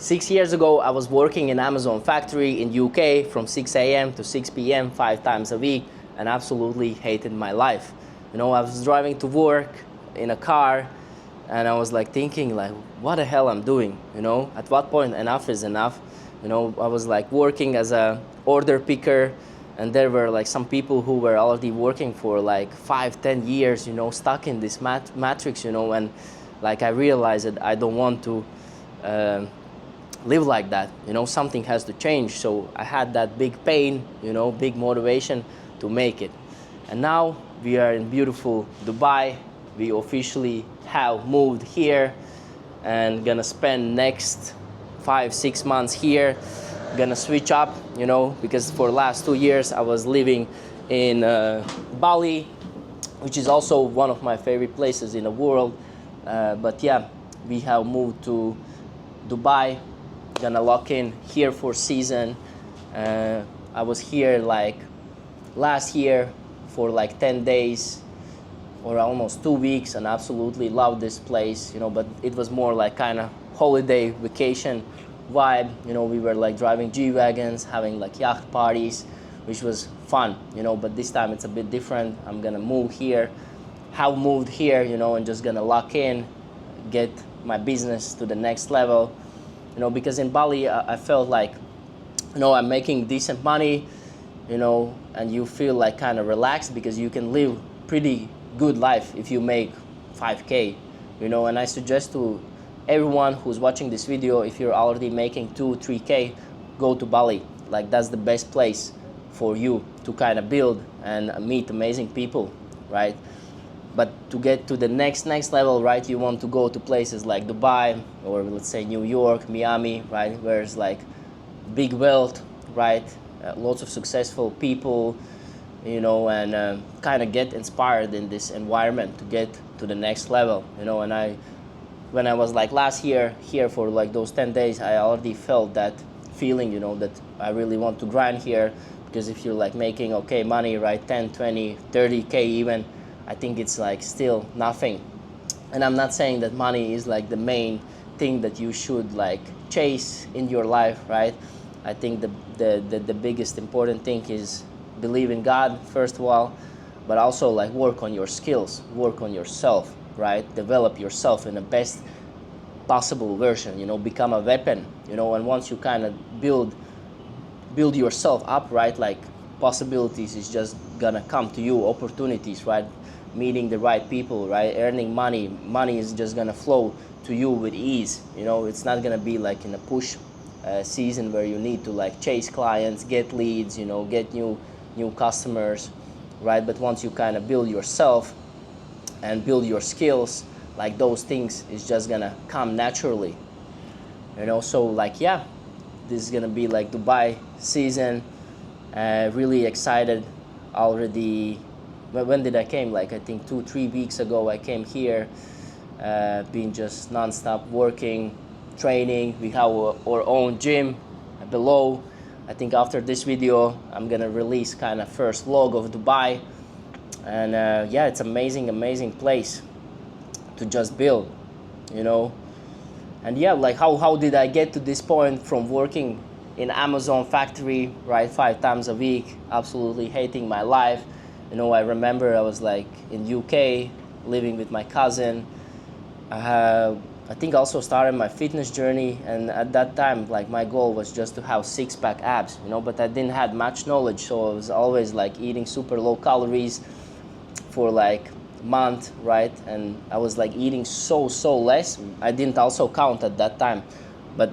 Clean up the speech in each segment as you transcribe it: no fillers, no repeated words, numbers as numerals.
6 years ago, I was working in Amazon factory in UK from 6 a.m. to 6 p.m. 5 times a week, and absolutely hated my life. I was driving to work in a car, and I was like thinking like, what the hell I'm doing? At what point enough is enough? I was like working as a order picker, and there were like some people who were already working for like 5-10 years, stuck in this matrix, and like I realized that I don't want to live like that. Something has to change. So I had that big pain, big motivation to make it. And now we are in beautiful Dubai. We officially have moved here and gonna spend next 5-6 months here. Gonna switch up, because for the last 2 years I was living in Bali, which is also one of my favorite places in the world. But yeah, we have moved to Dubai. Gonna lock in here for season. I was here like last year for like 10 days or almost 2 weeks, and absolutely loved this place, but it was more like kind of holiday vacation vibe. We were like driving G-Wagons, having like yacht parties, which was fun, but this time it's a bit different. I'm gonna move here, have moved here, and just gonna lock in, get my business to the next level. Because in Bali, I felt like, I'm making decent money, and you feel like kind of relaxed because you can live pretty good life if you make 5K, and I suggest to everyone who's watching this video, if you're already making 2-3K, go to Bali. Like that's the best place for you to kind of build and meet amazing people, right? But to get to the next level, right, you want to go to places like Dubai or let's say New York, Miami, right, where it's like big wealth, right, lots of successful people, and kind of get inspired in this environment to get to the next level, and when I was like last year here for like those 10 days, I already felt that feeling, that I really want to grind here, because if you're like making okay money, right, 10, 20, 30K even, I think it's like still nothing. And I'm not saying that money is like the main thing that you should like chase in your life, right? I think the biggest important thing is believe in God first of all, but also like work on your skills, work on yourself, right? Develop yourself in the best possible version, become a weapon, and once you kind of build yourself up, right, like possibilities is just gonna come to you, opportunities, right? Meeting the right people, right? Earning money is just gonna flow to you with ease. It's not gonna be like in a push season where you need to like chase clients, get leads, get new customers, right? But once you kind of build yourself and build your skills, like those things is just gonna come naturally, So like yeah, this is gonna be like Dubai season. Really excited already. When did I came? Like I think 2-3 weeks ago I came here. Been just non-stop working, training. We have our own gym below. I think after this video I'm gonna release kind of first vlog of Dubai, and yeah, it's amazing place to just build, and yeah, like how did I get to this point from working in Amazon factory, right, 5 times a week, absolutely hating my life. I remember I was like in UK living with my cousin. I think also started my fitness journey, and at that time like my goal was just to have six-pack abs, but I didn't have much knowledge, so I was always like eating super low calories for like month, right? And I was like eating so less. I didn't also count at that time, but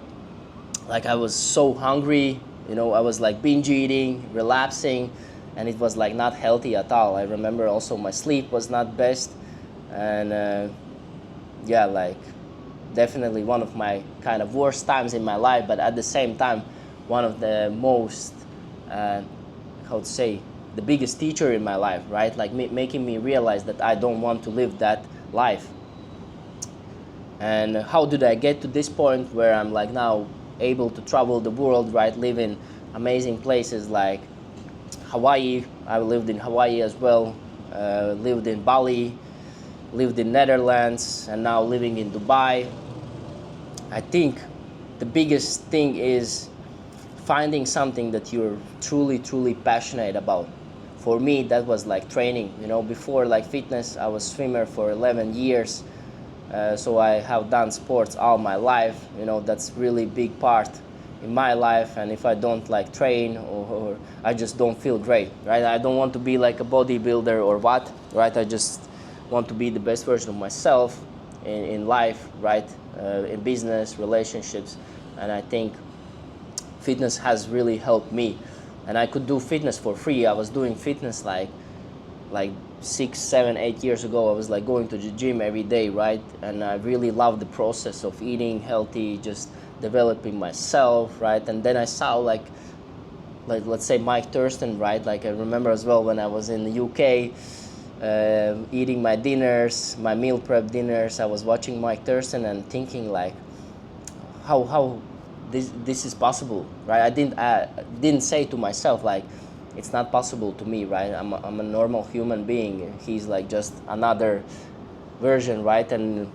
like I was so hungry, I was like binge eating, relapsing, and it was like not healthy at all. I remember also my sleep was not best, and yeah, like definitely one of my kind of worst times in my life, but at the same time one of the most how to say, the biggest teacher in my life, right? Like making me realize that I don't want to live that life. And how did I get to this point where I'm like now able to travel the world, right? Live in amazing places like Hawaii. I lived in Hawaii as well, lived in Bali, lived in Netherlands, and now living in Dubai. I think the biggest thing is finding something that you're truly passionate about. For me, that was like training. Before like fitness, I was swimmer for 11 years. So I have done sports all my life. That's really big part in my life. And if I don't like train, or I just don't feel great, right? I don't want to be like a bodybuilder or what, right? I just want to be the best version of myself in life, right? In business, relationships. And I think fitness has really helped me. And I could do fitness for free. I was doing fitness like 6, 7, 8 years ago. I was like going to the gym every day, right? And I really loved the process of eating healthy, just developing myself, right? And then I saw like let's say Mike Thurston, right? Like I remember as well when I was in the UK, eating my dinners, my meal prep dinners. I was watching Mike Thurston and thinking like, how this is possible, right? I didn't say to myself like, it's not possible to me, right? I'm a normal human being. He's like just another version, right? And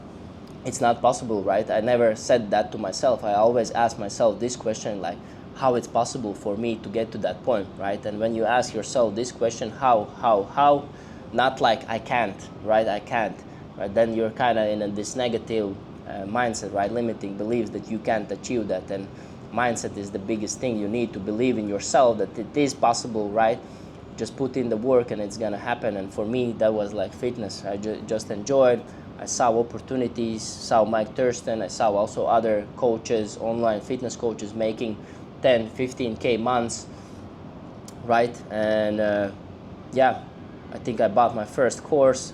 it's not possible, right? I never said that to myself. I always ask myself this question, like, how it's possible for me to get to that point, right? And when you ask yourself this question, how, not like I can't, right? I can't, right? Then you're kind of in this negative mindset, right? Limiting beliefs that you can't achieve that. And mindset is the biggest thing. You need to believe in yourself that it is possible, right? Just put in the work and it's gonna happen. And for me, that was like fitness. I just enjoyed. I saw opportunities, saw Mike Thurston. I saw also other coaches, online fitness coaches making 10, 15K months, right? And yeah, I think I bought my first course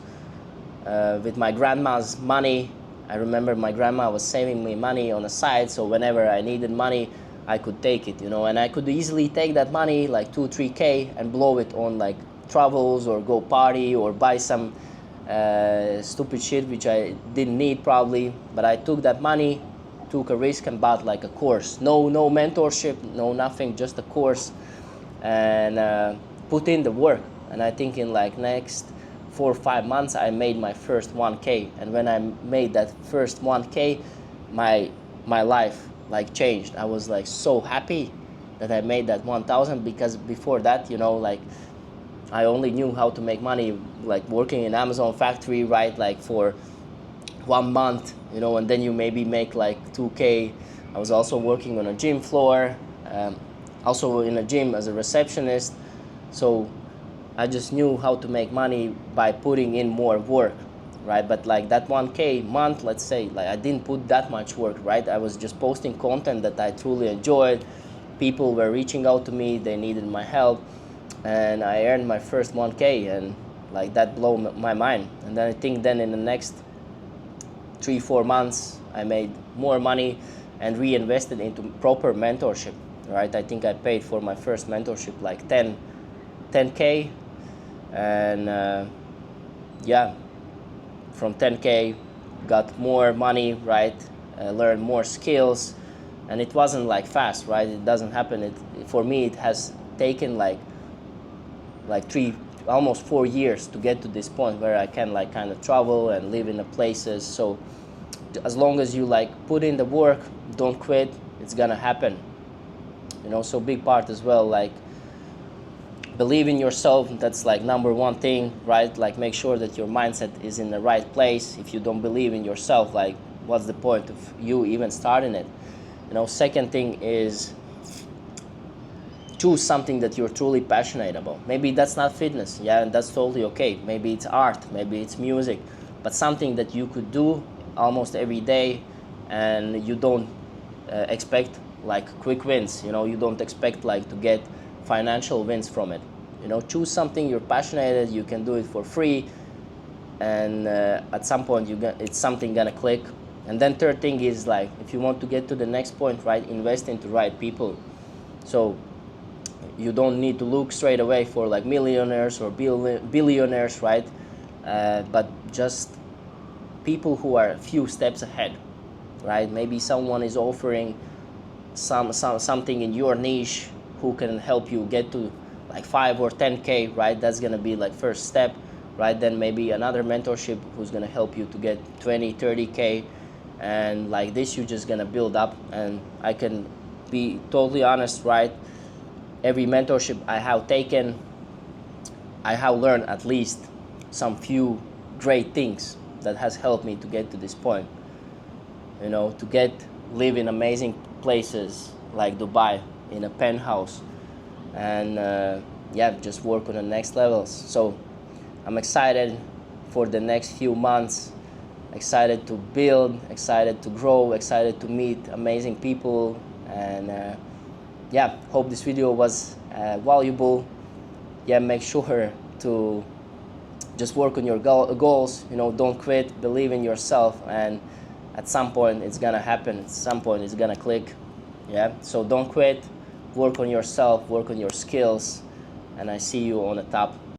with my grandma's money. I remember my grandma was saving me money on the side, so whenever I needed money, I could take it, and I could easily take that money, like 2, 3K, and blow it on like travels or go party or buy some stupid shit which I didn't need probably. But I took that money, took a risk, and bought like a course. No mentorship, no nothing, just a course, and put in the work. And I think in like next 4 or 5 months, I made my first 1K. And when I made that first 1K, my life like changed. I was like so happy that I made that 1,000, because before that, like I only knew how to make money like working in Amazon factory, right? Like for 1 month, and then you maybe make like 2K. I was also working on a gym floor, also in a gym as a receptionist. So I just knew how to make money by putting in more work, right? But like that 1K month, let's say, like I didn't put that much work, right? I was just posting content that I truly enjoyed. People were reaching out to me, they needed my help, and I earned my first 1K, and like that blew my mind. And then I think then in the next 3, 4 months, I made more money and reinvested into proper mentorship, right? I think I paid for my first mentorship like 10K. And yeah, from 10K got more money, right? Learned more skills, and it wasn't like fast, right? It doesn't happen. For me, it has taken like 3, almost 4 years to get to this point where I can like kind of travel and live in the places. So as long as you like put in the work, don't quit, it's gonna happen. So big part as well, like believe in yourself. That's like number one thing, right? Like make sure that your mindset is in the right place. If you don't believe in yourself, like what's the point of you even starting it? Second thing is choose something that you're truly passionate about. Maybe that's not fitness, yeah, and that's totally okay. Maybe it's art, maybe it's music, but something that you could do almost every day, and you don't expect like quick wins. You don't expect like to get financial wins from it. Choose something you're passionate at. You can do it for free, and at some point it's something gonna click. And then third thing is like, if you want to get to the next point, right, invest into right people. So you don't need to look straight away for like millionaires or billionaires, right? But just people who are a few steps ahead, right? Maybe someone is offering something in your niche who can help you get to like 5 or 10K, right? That's gonna be like first step, right? Then maybe another mentorship who's gonna help you to get 20, 30K, and like this you're just gonna build up. And I can be totally honest, right? Every mentorship I have taken, I have learned at least some few great things that has helped me to get to this point. You know, to live in amazing places like Dubai, in a penthouse, and yeah, just work on the next levels. So I'm excited for the next few months, excited to build, excited to grow, excited to meet amazing people, and yeah, hope this video was valuable. Yeah, make sure to just work on your goals, you know, don't quit, believe in yourself, and at some point it's gonna happen, at some point it's gonna click. Yeah, so don't quit, work on yourself, work on your skills, and I see you on the top.